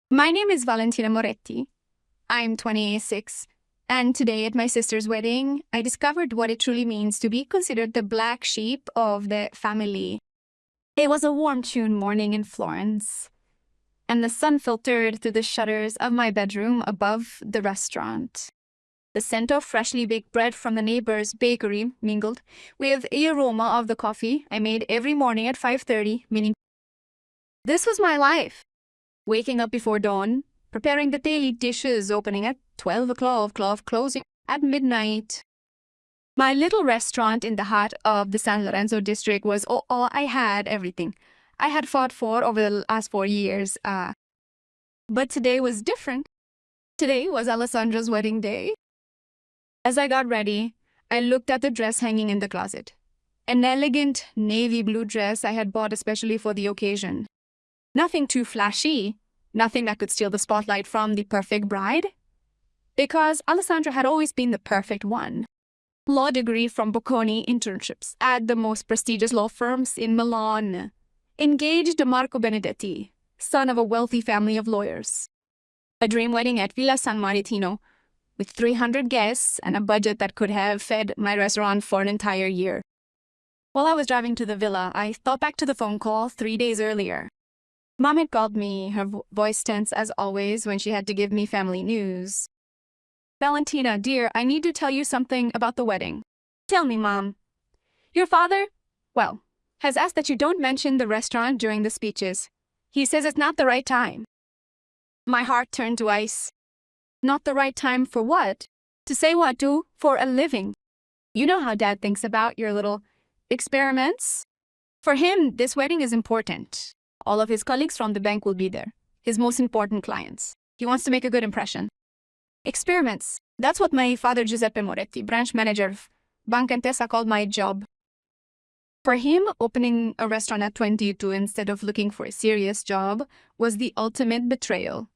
My name is Valentina Moretti. I'm 26, and today at my sister's wedding, I discovered what it truly means to be considered the black sheep of the family. It was a warm June morning in Florence, and the sun filtered through the shutters of my bedroom above the restaurant. The scent of freshly baked bread from the neighbor's bakery mingled with the aroma of the coffee I made every morning at 5:30, meaning this was my life. Waking up before dawn, preparing the daily dishes, opening at 12 o'clock, closing at midnight. My little restaurant in the heart of the San Lorenzo district was all I had, everything I had fought for over the last 4 years. But today was different. Today was Alessandra's wedding day. As I got ready, I looked at the dress hanging in the closet. An elegant navy blue dress I had bought especially for the occasion. Nothing too flashy, nothing that could steal the spotlight from the perfect bride. Because Alessandra had always been the perfect one. Law degree from Bocconi, internships at the most prestigious law firms in Milan. Engaged to Marco Benedetti, son of a wealthy family of lawyers. A dream wedding at Villa San Maritino, with 300 guests and a budget that could have fed my restaurant for an entire year. While I was driving to the villa, I thought back to the phone call 3 days earlier. Mom had called me, her voice tense as always when she had to give me family news. Valentina, dear, I need to tell you something about the wedding. Tell me, Mom. Your father, well, has asked that you don't mention the restaurant during the speeches. He says it's not the right time. My heart turned to ice. Not the right time for what? To say what, do? For a living. You know how Dad thinks about your little experiments? For him, this wedding is important. All of his colleagues from the bank will be there, his most important clients. He wants to make a good impression. Experiments. That's what my father Giuseppe Moretti, branch manager of Banca Intesa, called my job. For him, opening a restaurant at 22 instead of looking for a serious job was the ultimate betrayal.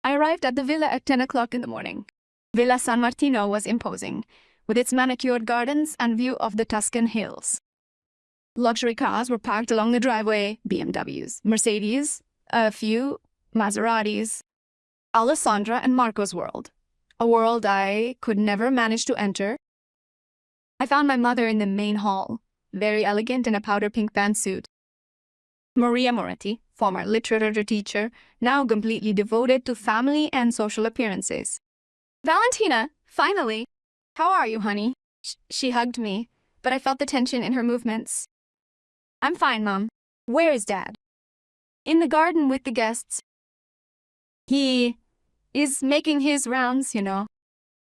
I arrived at the villa at 10 o'clock in the morning. Villa San Martino was imposing, with its manicured gardens and view of the Tuscan hills. Luxury cars were parked along the driveway, BMWs, Mercedes, a few Maseratis. Alessandra and Marco's world, a world I could never manage to enter. I found my mother in the main hall, very elegant in a powder pink pantsuit. Maria Moretti, former literature teacher, now completely devoted to family and social appearances. Valentina, finally. How are you, honey? She hugged me, but I felt the tension in her movements. I'm fine, Mom. Where is Dad? In the garden with the guests. He is making his rounds, you know.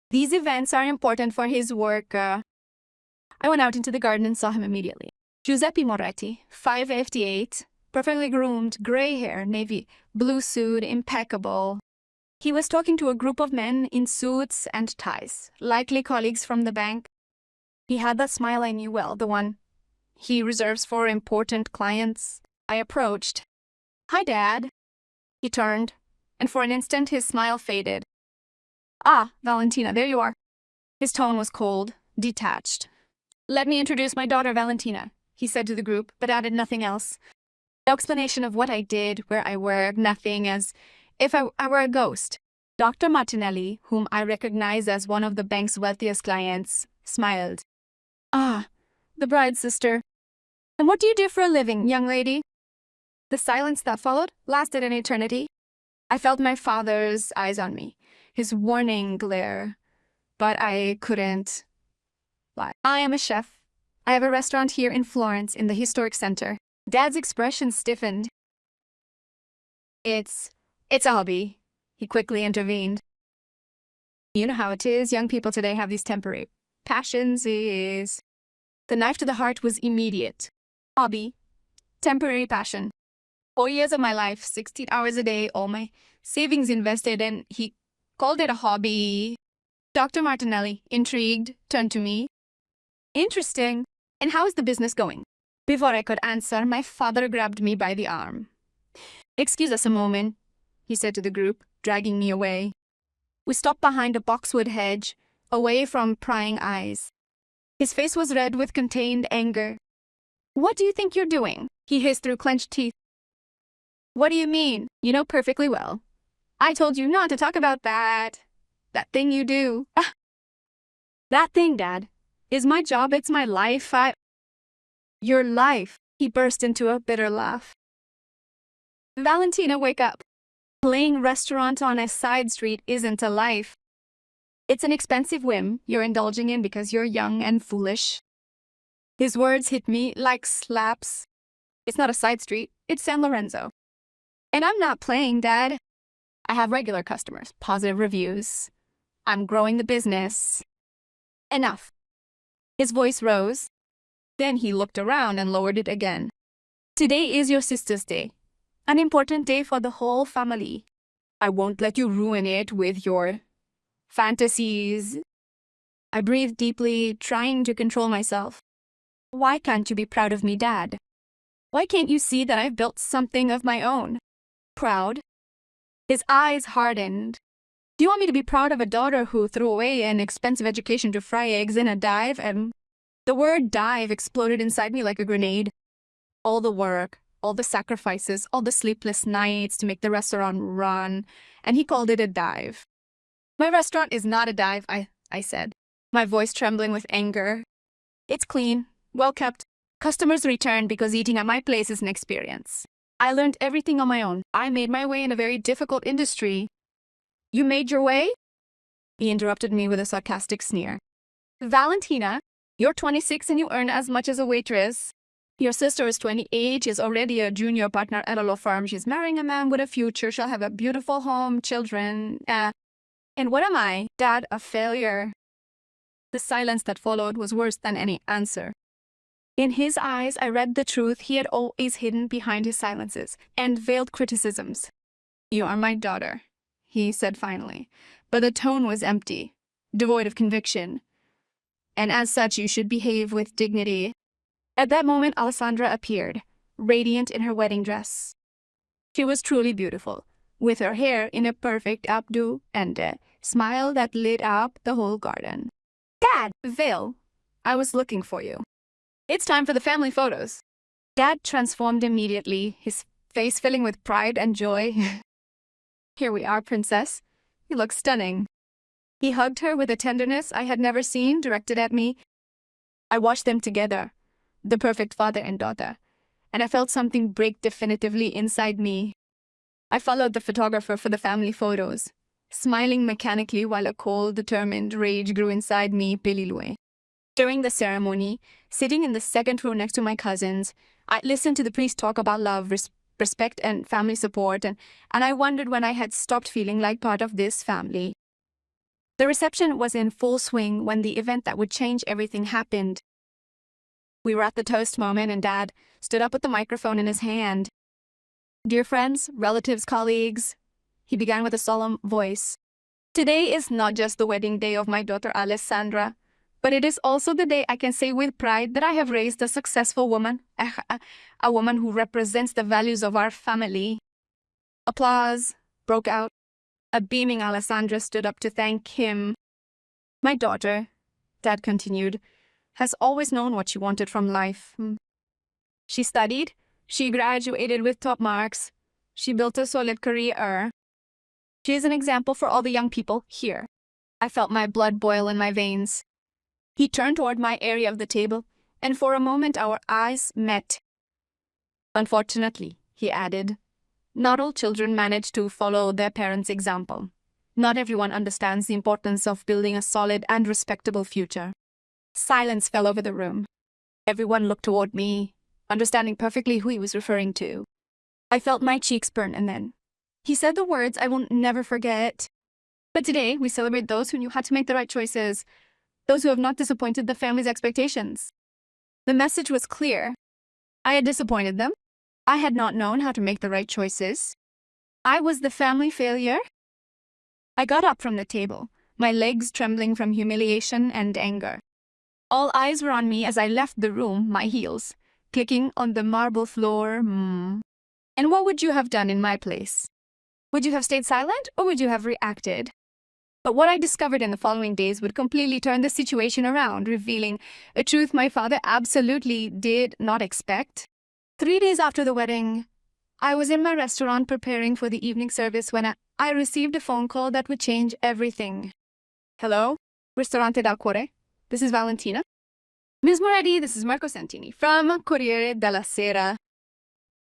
These events are important for his work. I went out into the garden and saw him immediately. Giuseppe Moretti, 5'8", perfectly groomed, gray hair, navy blue suit, impeccable. He was talking to a group of men in suits and ties, likely colleagues from the bank. He had that smile I knew well, the one he reserves for important clients. I approached. Hi, Dad. He turned, and for an instant his smile faded. Ah, Valentina, there you are. His tone was cold, detached. Let me introduce my daughter, Valentina, he said to the group, but added nothing else. No explanation of what I did, where I worked, nothing, as if I were a ghost. Dr. Martinelli, whom I recognized as one of the bank's wealthiest clients, smiled. Ah, the bride's sister. And what do you do for a living, young lady? The silence that followed lasted an eternity. I felt my father's eyes on me, his warning glare, but I couldn't lie. I am a chef. I have a restaurant here in Florence in the historic center. Dad's expression stiffened. It's a hobby, he quickly intervened. You know how it is, young people today have these temporary passions. The knife to the heart was immediate. Hobby, temporary passion. 4 years of my life, 16 hours a day, all my savings invested, and he called it a hobby. Dr. Martinelli, intrigued, turned to me. Interesting. And how is the business going? Before I could answer, my father grabbed me by the arm. Excuse us a moment, he said to the group, dragging me away. We stopped behind a boxwood hedge, away from prying eyes. His face was red with contained anger. What do you think you're doing? He hissed through clenched teeth. What do you mean? You know perfectly well. I told you not to talk about that. That thing you do. That thing, Dad, is my job. It's my life. Your life. He burst into a bitter laugh. Valentina, wake up. Playing restaurant on a side street isn't a life. It's an expensive whim you're indulging in because you're young and foolish. His words hit me like slaps. It's not a side street, it's San Lorenzo. And I'm not playing, Dad. I have regular customers, positive reviews. I'm growing the business. Enough. His voice rose. Then he looked around and lowered it again. Today is your sister's day. An important day for the whole family. I won't let you ruin it with your fantasies. I breathed deeply, trying to control myself. Why can't you be proud of me, Dad? Why can't you see that I've built something of my own? Proud? His eyes hardened. Do you want me to be proud of a daughter who threw away an expensive education to fry eggs in a dive? And the word dive exploded inside me like a grenade. All the work, all the sacrifices, all the sleepless nights to make the restaurant run, and he called it a dive. My restaurant is not a dive, I said, my voice trembling with anger. It's clean, well kept. Customers return because eating at my place is an experience. I learned everything on my own. I made my way in a very difficult industry. You made your way? He interrupted me with a sarcastic sneer. Valentina, you're 26 and you earn as much as a waitress. Your sister is 28, she's already a junior partner at a law firm. She's marrying a man with a future. She'll have a beautiful home, children. And what am I, Dad, a failure? The silence that followed was worse than any answer. In his eyes, I read the truth he had always hidden behind his silences and veiled criticisms. You are my daughter, he said finally, but the tone was empty, devoid of conviction. And as such, you should behave with dignity. At that moment, Alessandra appeared, radiant in her wedding dress. She was truly beautiful, with her hair in a perfect updo and a smile that lit up the whole garden. Dad, Vale, I was looking for you. It's time for the family photos. Dad transformed immediately, his face filling with pride and joy. Here we are, Princess. You look stunning. He hugged her with a tenderness I had never seen directed at me. I watched them together, the perfect father and daughter, and I felt something break definitively inside me. I followed the photographer for the family photos, smiling mechanically while a cold, determined rage grew inside me, Pelilue. During the ceremony, sitting in the second row next to my cousins, I listened to the priest talk about love, respect, and family support, and I wondered when I had stopped feeling like part of this family. The reception was in full swing when the event that would change everything happened. We were at the toast moment, and Dad stood up with the microphone in his hand. Dear friends, relatives, colleagues, he began with a solemn voice. Today is not just the wedding day of my daughter Alessandra, but it is also the day I can say with pride that I have raised a successful woman, a woman who represents the values of our family. Applause broke out. A beaming Alessandra stood up to thank him. My daughter, Dad continued, has always known what she wanted from life. She studied, she graduated with top marks, she built a solid career. She is an example for all the young people here. I felt my blood boil in my veins. He turned toward my area of the table, and for a moment our eyes met. Unfortunately, he added, not all children manage to follow their parents' example. Not everyone understands the importance of building a solid and respectable future. Silence fell over the room. Everyone looked toward me, understanding perfectly who he was referring to. I felt my cheeks burn, and then he said the words I will never forget. But today, we celebrate those who knew how to make the right choices, those who have not disappointed the family's expectations. The message was clear. I had disappointed them. I had not known how to make the right choices. I was the family failure. I got up from the table, my legs trembling from humiliation and anger. All eyes were on me as I left the room, my heels clicking on the marble floor. And what would you have done in my place? Would you have stayed silent, or would you have reacted? But what I discovered in the following days would completely turn the situation around, revealing a truth my father absolutely did not expect. 3 days after the wedding, I was in my restaurant preparing for the evening service when I received a phone call that would change everything. Hello? Ristorante dal Cuore? This is Valentina. Ms. Moretti, this is Marco Santini from Corriere della Sera.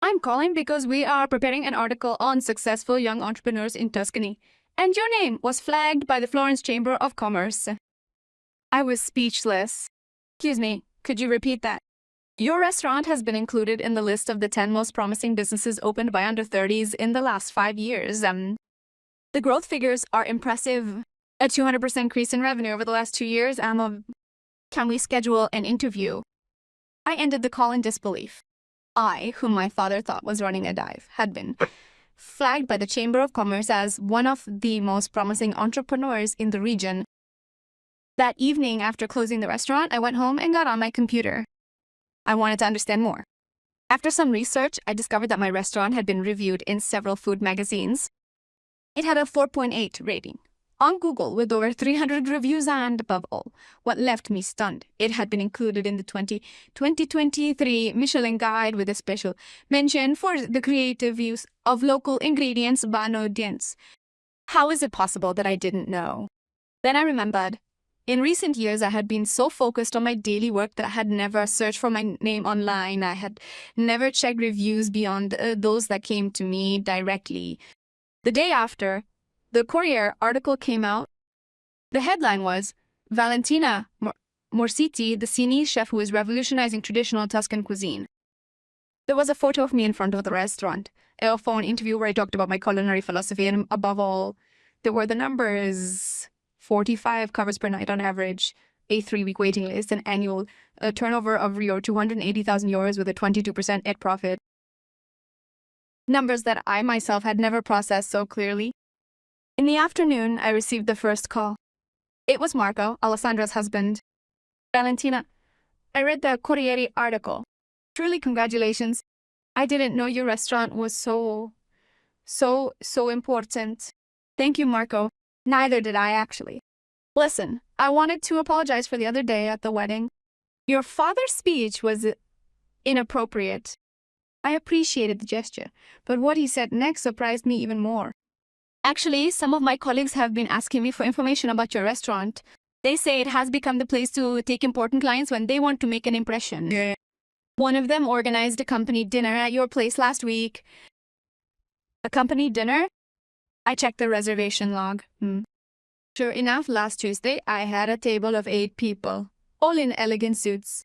I'm calling because we are preparing an article on successful young entrepreneurs in Tuscany, and your name was flagged by the Florence Chamber of Commerce. I was speechless. Excuse me, could you repeat that? Your restaurant has been included in the list of the 10 most promising businesses opened by under 30s in the last 5 years. The growth figures are impressive. A 200% increase in revenue over the last 2 years. Can we schedule an interview? I ended the call in disbelief. I, whom my father thought was running a dive, had been flagged by the Chamber of Commerce as one of the most promising entrepreneurs in the region. That evening, after closing the restaurant, I went home and got on my computer. I wanted to understand more. After some research, I discovered that my restaurant had been reviewed in several food magazines. It had a 4.8 rating on Google with over 300 reviews, and above all, what left me stunned, it had been included in the 2023 Michelin Guide with a special mention for the creative use of local ingredients by an audience. How is it possible that I didn't know? Then I remembered. In recent years, I had been so focused on my daily work that I had never searched for my name online. I had never checked reviews beyond those that came to me directly. The day after, the Corriere article came out. The headline was, Valentina Morsiti, the Sinise chef who is revolutionizing traditional Tuscan cuisine. There was a photo of me in front of the restaurant, a phone interview where I talked about my culinary philosophy, and above all, there were the numbers. 45 covers per night on average, a 3-week waiting list, an annual turnover of Rio 280,000 euros with a 22% net profit. Numbers that I myself had never processed so clearly. In the afternoon, I received the first call. It was Marco, Alessandra's husband. Valentina, I read the Corriere article. Truly congratulations. I didn't know your restaurant was so important. Thank you, Marco. Neither did I, actually. Listen, I wanted to apologize for the other day at the wedding. Your father's speech was inappropriate. I appreciated the gesture, but what he said next surprised me even more. Actually, some of my colleagues have been asking me for information about your restaurant. They say it has become the place to take important clients when they want to make an impression. Yeah. One of them organized a company dinner at your place last week. A company dinner? I checked the reservation log. Sure enough, last Tuesday, I had a table of 8 people, all in elegant suits.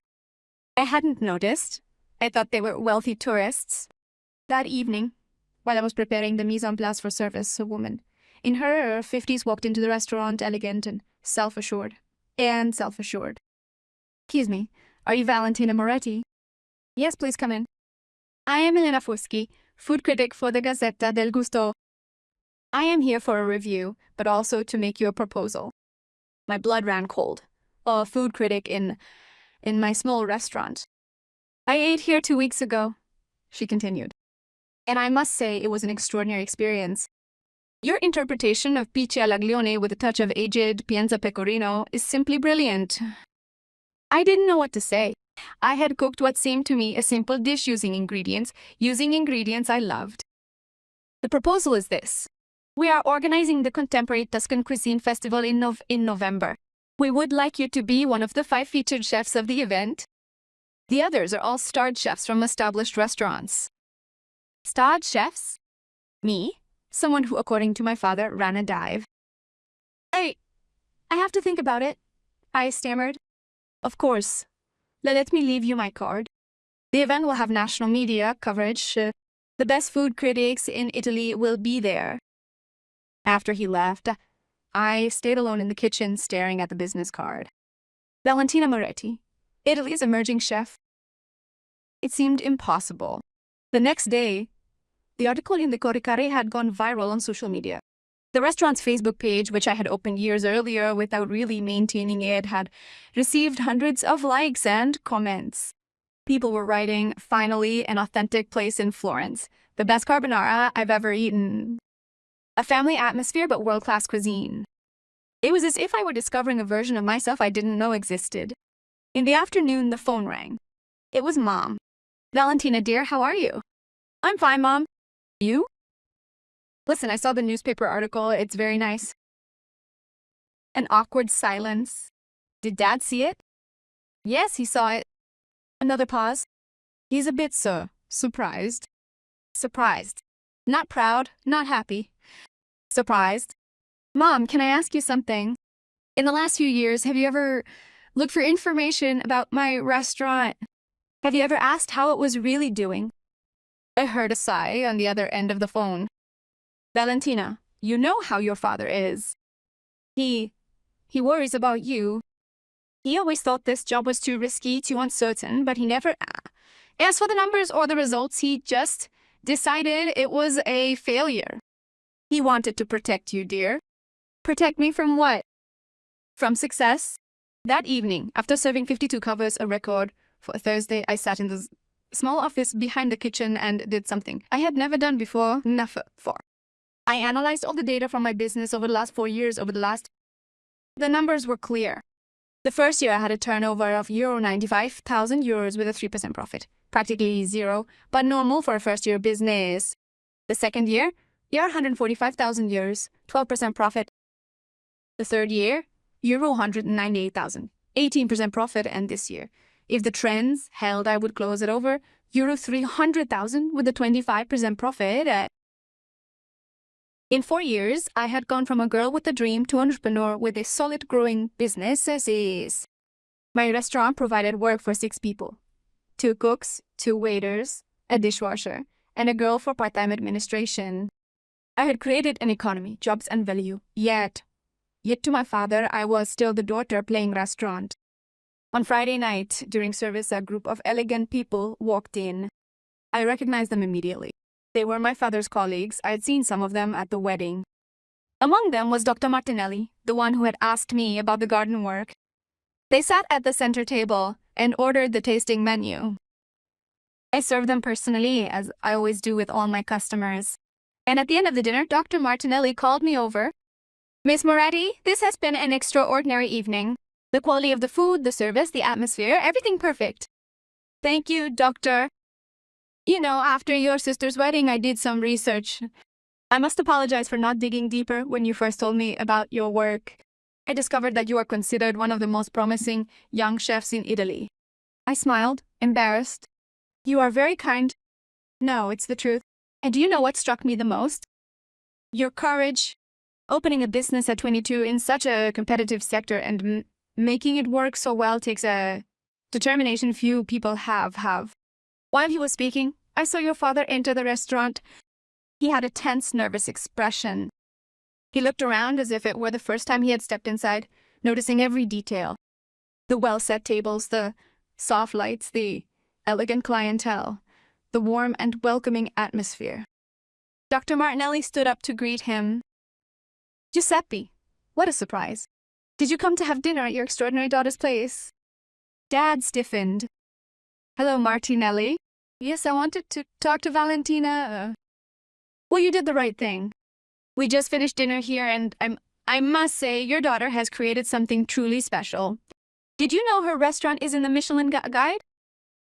I hadn't noticed. I thought they were wealthy tourists. That evening, while I was preparing the mise en place for service, a woman in her 50s walked into the restaurant, elegant and self-assured. Excuse me, are you Valentina Moretti? Yes, please come in. I am Elena Fuschi, food critic for the Gazzetta del Gusto. I am here for a review, but also to make you a proposal. My blood ran cold. A food critic in my small restaurant. I ate here 2 weeks ago, she continued. And I must say it was an extraordinary experience. Your interpretation of pice all'aglione with a touch of aged Pienza pecorino is simply brilliant. I didn't know what to say. I had cooked what seemed to me a simple dish using ingredients I loved. The proposal is this. We are organizing the Contemporary Tuscan Cuisine Festival in November. We would like you to be one of the 5 featured chefs of the event. The others are all starred chefs from established restaurants. Starred chefs? Me? Someone who, according to my father, ran a dive. I have to think about it, I stammered. Of course. Let me leave you my card. The event will have national media coverage. The best food critics in Italy will be there. After he left, I stayed alone in the kitchen staring at the business card. Valentina Moretti, Italy's emerging chef. It seemed impossible. The next day, the article in the Corriere had gone viral on social media. The restaurant's Facebook page, which I had opened years earlier without really maintaining it, had received hundreds of likes and comments. People were writing, finally, an authentic place in Florence. The best carbonara I've ever eaten. A family atmosphere, but world-class cuisine. It was as if I were discovering a version of myself I didn't know existed. In the afternoon, the phone rang. It was Mom. Valentina, dear, how are you? I'm fine, Mom. You? Listen, I saw the newspaper article. It's very nice. An awkward silence. Did Dad see it? Yes, he saw it. Another pause. He's a bit surprised. Surprised. Not proud, not happy. Surprised. Mom, can I ask you something? In the last few years, have you ever looked for information about my restaurant? Have you ever asked how it was really doing? I heard a sigh on the other end of the phone. Valentina, you know how your father is. He worries about you. He always thought this job was too risky, too uncertain, but he never asked for the numbers or the results. He just decided it was a failure. He wanted to protect you, dear. Protect me from what? From success. That evening, after serving 52 covers, a record for a Thursday, I sat in the small office behind the kitchen and did something I had never done before. I analyzed all the data from my business over the last 4 years. The numbers were clear. The first year I had a turnover of €95,000 with a 3% profit. Practically zero, but normal for a first-year business. The second year, €145,000, 12% profit. The third year, €198,000, 18% profit, and this year, if the trends held, I would close it over €300,000 with a 25% profit. In 4 years, I had gone from a girl with a dream to an entrepreneur with a solid growing business. My restaurant provided work for 6 people. 2 cooks, 2 waiters, a dishwasher, and a girl for part-time administration. I had created an economy, jobs, and value. Yet to my father, I was still the daughter playing restaurant. On Friday night, during service, a group of elegant people walked in. I recognized them immediately. They were my father's colleagues. I had seen some of them at the wedding. Among them was Dr. Martinelli, the one who had asked me about the garden work. They sat at the center table and ordered the tasting menu. I served them personally, as I always do with all my customers. And at the end of the dinner, Dr. Martinelli called me over. Miss Moretti, this has been an extraordinary evening. The quality of the food, the service, the atmosphere, everything perfect. Thank you, Doctor. You know, after your sister's wedding, I did some research. I must apologize for not digging deeper when you first told me about your work. I discovered that you are considered one of the most promising young chefs in Italy. I smiled, embarrassed. You are very kind. No, it's the truth. And do you know what struck me the most? Your courage. Opening a business at 22 in such a competitive sector and making it work so well takes a determination few people have. While he was speaking, I saw your father enter the restaurant. He had a tense, nervous expression. He looked around as if it were the first time he had stepped inside, noticing every detail. The well-set tables, the soft lights, the elegant clientele, the warm and welcoming atmosphere. Dr. Martinelli stood up to greet him. Giuseppe, what a surprise. Did you come to have dinner at your extraordinary daughter's place? Dad stiffened. Hello, Martinelli. Yes, I wanted to talk to Valentina. Well, you did the right thing. We just finished dinner here, and I must say, your daughter has created something truly special. Did you know her restaurant is in the Michelin Guide?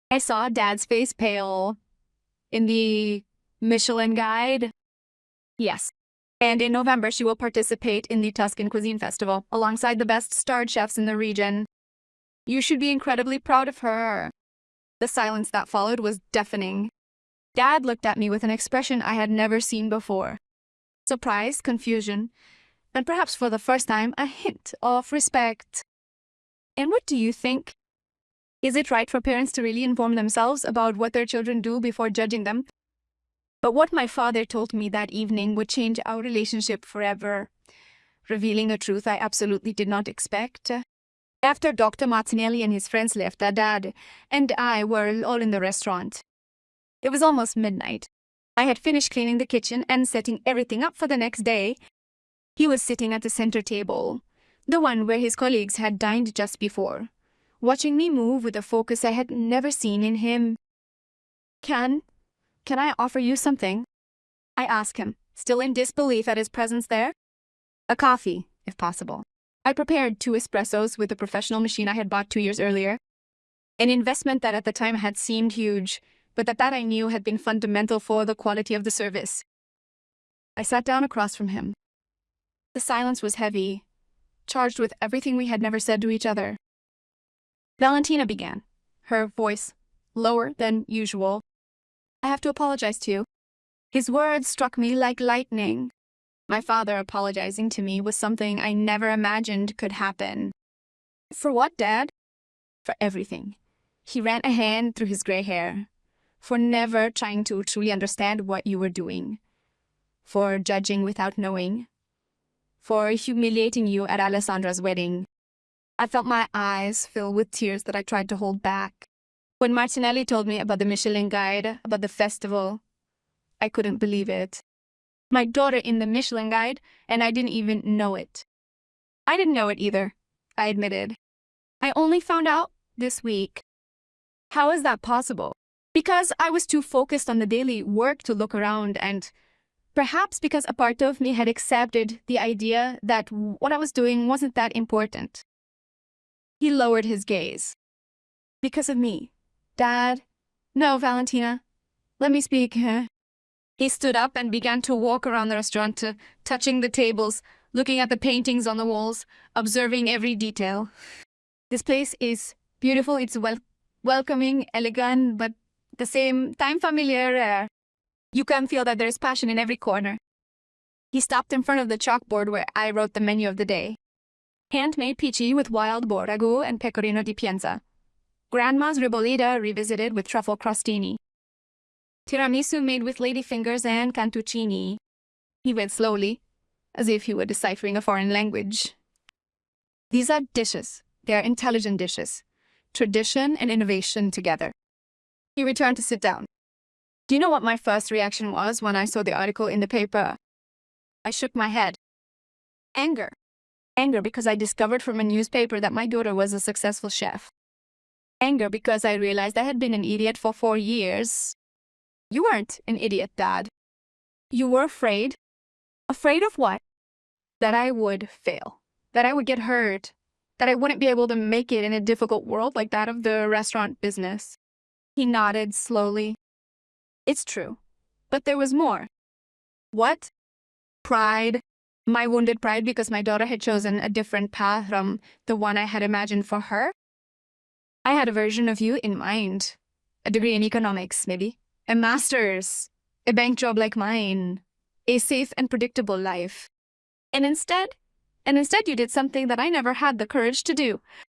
I saw Dad's face pale. In the Michelin Guide? Yes. And in November, she will participate in the Tuscan Cuisine Festival, alongside the best starred chefs in the region. You should be incredibly proud of her. The silence that followed was deafening. Dad looked at me with an expression I had never seen before. Surprise, confusion, and perhaps for the first time, a hint of respect. And what do you think? Is it right for parents to really inform themselves about what their children do before judging them? But what my father told me that evening would change our relationship forever, revealing a truth I absolutely did not expect. After Dr. Martinelli and his friends left, Dad and I were all in the restaurant. It was almost midnight. I had finished cleaning the kitchen and setting everything up for the next day. He was sitting at the center table, the one where his colleagues had dined just before, watching me move with a focus I had never seen in him. Can I offer you something? I asked him, still in disbelief at his presence there. A coffee, if possible. I prepared 2 espressos with the professional machine I had bought 2 years earlier. An investment that at the time had seemed huge, but that I knew had been fundamental for the quality of the service. I sat down across from him. The silence was heavy, charged with everything we had never said to each other. Valentina began, her voice lower than usual. I have to apologize to you. His words struck me like lightning. My father apologizing to me was something I never imagined could happen. For what, Dad? For everything. He ran a hand through his gray hair. For never trying to truly understand what you were doing. For judging without knowing. For humiliating you at Alessandra's wedding. I felt my eyes fill with tears that I tried to hold back. When Martinelli told me about the Michelin Guide, about the festival, I couldn't believe it. My daughter in the Michelin Guide, and I didn't even know it. I didn't know it either, I admitted. I only found out this week. How is that possible? Because I was too focused on the daily work to look around, and perhaps because a part of me had accepted the idea that what I was doing wasn't that important. He lowered his gaze. Because of me. Dad? No, Valentina. Let me speak. He stood up and began to walk around the restaurant, touching the tables, looking at the paintings on the walls, observing every detail. This place is beautiful. It's welcoming, elegant, but at the same time familiar. You can feel that there's passion in every corner. He stopped in front of the chalkboard where I wrote the menu of the day. Handmade peachy with wild boar ragu and pecorino di Pienza. Grandma's ribollita revisited with truffle crostini. Tiramisu made with ladyfingers and cantuccini. He went slowly, as if he were deciphering a foreign language. These are dishes. They are intelligent dishes. Tradition and innovation together. He returned to sit down. Do you know what my first reaction was when I saw the article in the paper? I shook my head. Anger. Anger because I discovered from a newspaper that my daughter was a successful chef. Anger because I realized I had been an idiot for 4 years. You weren't an idiot, Dad. You were afraid. Afraid of what? That I would fail. That I would get hurt. That I wouldn't be able to make it in a difficult world like that of the restaurant business. He nodded slowly. It's true. But there was more. What? Pride. My wounded pride because my daughter had chosen a different path from the one I had imagined for her. I had a version of you in mind. A degree in economics, maybe. A master's. A bank job like mine. A safe and predictable life. And instead you did something that I never had the courage to do.